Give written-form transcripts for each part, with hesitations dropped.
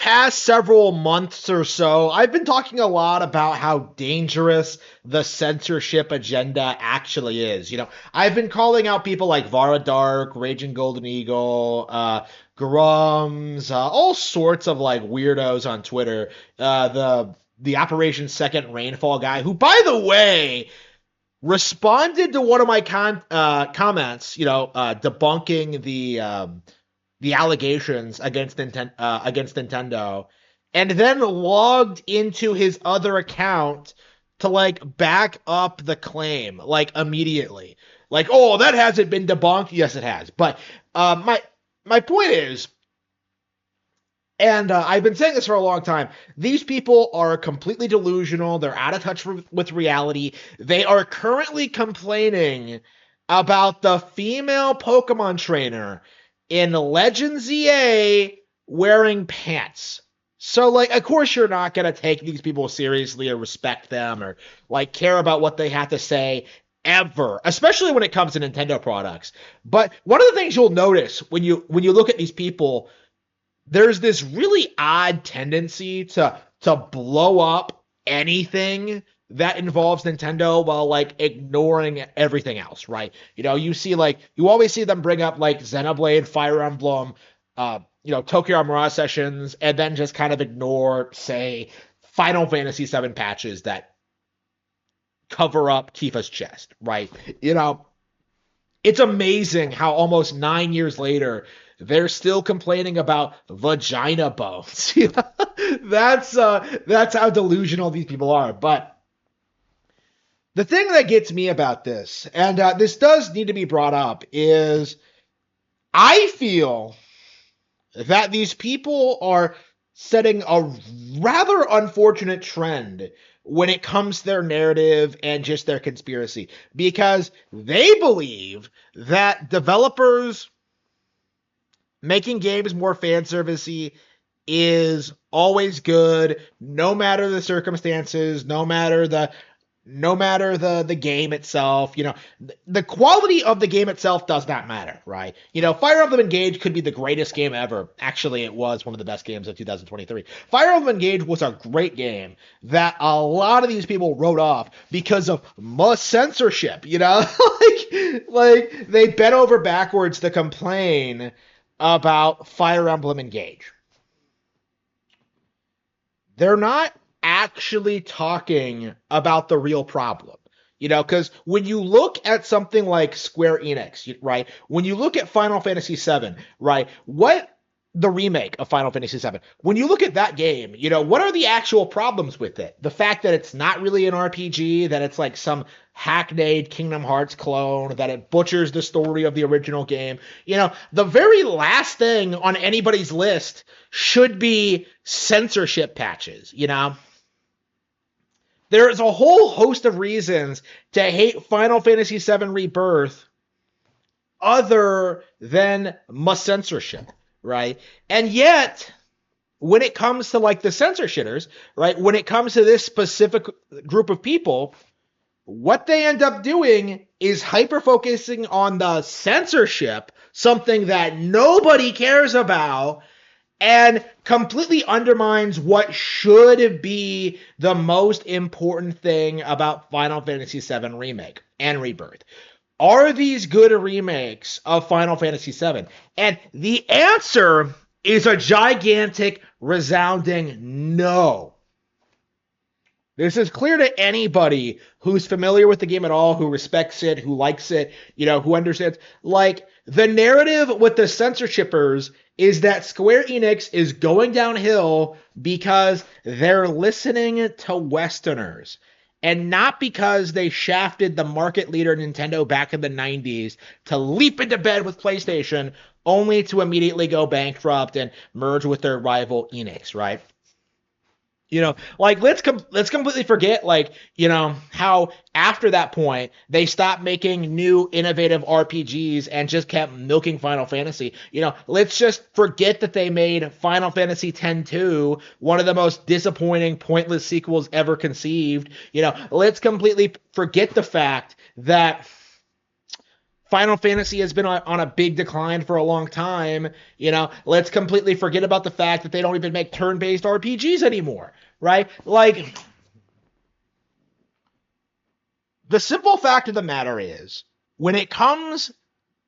past several months or so, I've been talking a lot about how dangerous the censorship agenda actually is. I've been calling out people like Vara Dark, Raging Golden Eagle, Grums, all sorts of like weirdos on Twitter. The Operation Second Rainfall guy, who, by the way, responded to one of my comments, debunking the allegations against Nintendo, and then logged into his other account to like back up the claim like immediately. Like, oh, that hasn't been debunked. Yes, it has. But my point is, and I've been saying this for a long time, these people are completely delusional. They're out of touch with reality. They are currently complaining about the female Pokemon trainer in Legends EA wearing pants. So, like, of course you're not going to take these people seriously or respect them or, like, care about what they have to say ever, especially when it comes to Nintendo products. But one of the things you'll notice when you look at these people, there's this really odd tendency to blow up anything that involves Nintendo while like ignoring everything else, right? You always see them bring up like Xenoblade, Fire Emblem, Tokyo Mirage Sessions, and then just kind of ignore, say, Final Fantasy VII patches that cover up Tifa's chest, right? It's amazing how almost 9 years later, they're still complaining about vagina bones. That's how delusional these people are. But the thing that gets me about this, and this does need to be brought up, is I feel that these people are setting a rather unfortunate trend when it comes to their narrative and just their conspiracy, because they believe that developers making games more fan servicey is always good, no matter the circumstances, no matter the game itself. The quality of the game itself does not matter, right? Fire Emblem Engage could be the greatest game ever. Actually, it was one of the best games of 2023. Fire Emblem Engage was a great game that a lot of these people wrote off because of censorship, like they bent over backwards to complain about Fire Emblem Engage. They're not actually talking about the real problem, because when you look at something like Square Enix, right, when you look at Final Fantasy VII, right, the remake of Final Fantasy VII, when you look at that game, what are the actual problems with it? The fact that it's not really an RPG, that it's like some hackneyed Kingdom Hearts clone, that it butchers the story of the original game. The very last thing on anybody's list should be censorship patches. There's a whole host of reasons to hate Final Fantasy VII Rebirth other than censorship, right? And yet, when it comes to like the censorshippers, right, when it comes to this specific group of people, what they end up doing is hyper-focusing on the censorship, something that nobody cares about, and completely undermines what should be the most important thing about Final Fantasy VII Remake and Rebirth. Are these good remakes of Final Fantasy VII? And the answer is a gigantic, resounding no. This is clear to anybody who's familiar with the game at all, who respects it, who likes it, who understands. Like, the narrative with the censorshippers is that Square Enix is going downhill because they're listening to Westerners, and not because they shafted the market leader Nintendo back in the 90s to leap into bed with PlayStation, only to immediately go bankrupt and merge with their rival Enix, right? Like, let's completely forget, like, how after that point they stopped making new innovative RPGs and just kept milking Final Fantasy. Let's just forget that they made Final Fantasy X-2 one of the most disappointing, pointless sequels ever conceived. Let's completely forget the fact that Final Fantasy has been on a big decline for a long time. Let's completely forget about the fact that they don't even make turn-based RPGs anymore, right? Like, the simple fact of the matter is, when it comes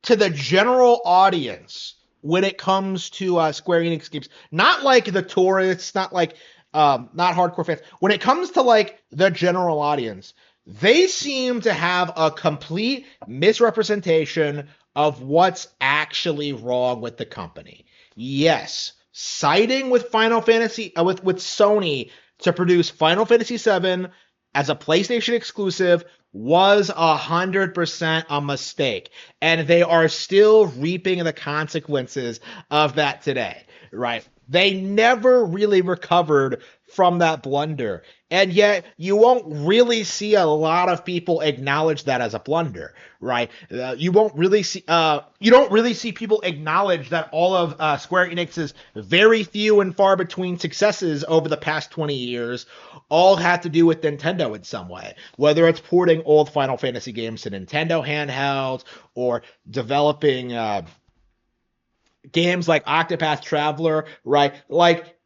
to the general audience, when it comes to Square Enix games, not like the tourists, not like not hardcore fans. When it comes to like the general audience, they seem to have a complete misrepresentation of what's actually wrong with the company. Yes, siding with Final Fantasy with Sony to produce Final Fantasy VII as a PlayStation exclusive was 100% a mistake, and they are still reaping the consequences of that today, right? They never really recovered from that blunder, and yet you won't really see a lot of people acknowledge that as a blunder, right? You don't really see people acknowledge that all of Square Enix's very few and far between successes over the past 20 years all have to do with Nintendo in some way, whether it's porting old Final Fantasy games to Nintendo handhelds or developing games like Octopath Traveler, right? Like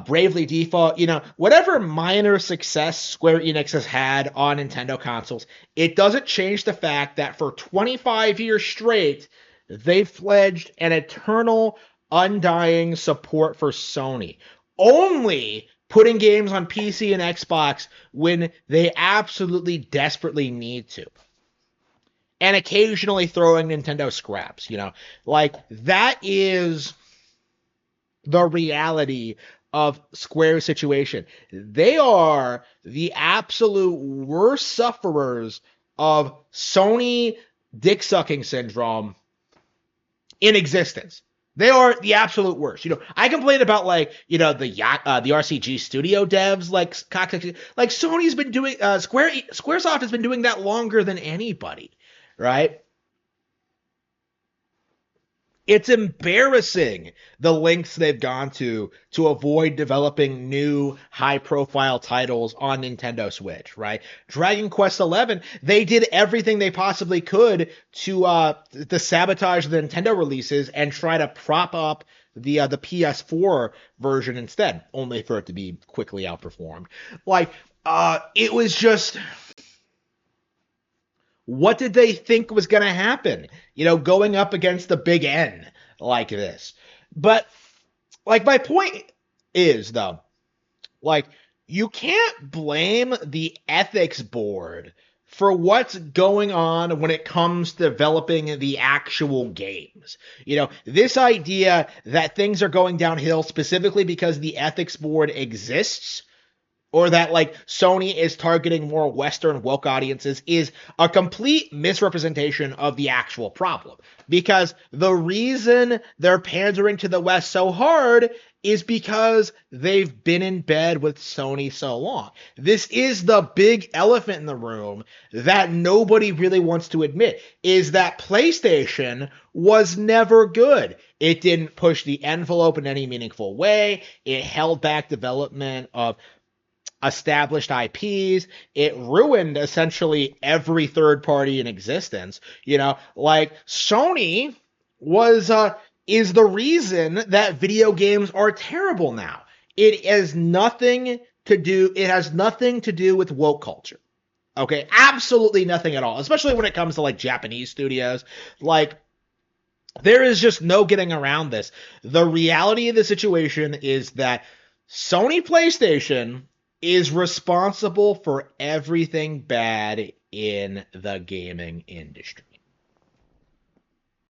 Bravely Default, whatever minor success Square Enix has had on Nintendo consoles, it doesn't change the fact that for 25 years straight, they've pledged an eternal, undying support for Sony. Only putting games on PC and Xbox when they absolutely desperately need to. And occasionally throwing Nintendo scraps, like that is the reality of Square's situation. They are the absolute worst sufferers of Sony dick sucking syndrome in existence. They are the absolute worst. I complain about the RCG studio devs like Sony's been doing Squaresoft has been doing that longer than anybody. Right? It's embarrassing the lengths they've gone to avoid developing new high-profile titles on Nintendo Switch, right? Dragon Quest XI, they did everything they possibly could to sabotage the Nintendo releases and try to prop up the PS4 version instead, only for it to be quickly outperformed. It was just... What did they think was going to happen? Going up against the big N like this. But, my point is, though, you can't blame the ethics board for what's going on when it comes to developing the actual games. This idea that things are going downhill specifically because the ethics board exists, or that Sony is targeting more Western woke audiences, is a complete misrepresentation of the actual problem. Because the reason they're pandering to the West so hard is because they've been in bed with Sony so long. This is the big elephant in the room that nobody really wants to admit, is that PlayStation was never good. It didn't push the envelope in any meaningful way. It held back development of established IPs. It ruined essentially every third party in existence. Sony is the reason that video games are terrible now. It has nothing to do with woke culture. Okay, absolutely nothing at all, especially when it comes to Japanese studios. There is just no getting around this. The reality of the situation is that Sony PlayStation is responsible for everything bad in the gaming industry.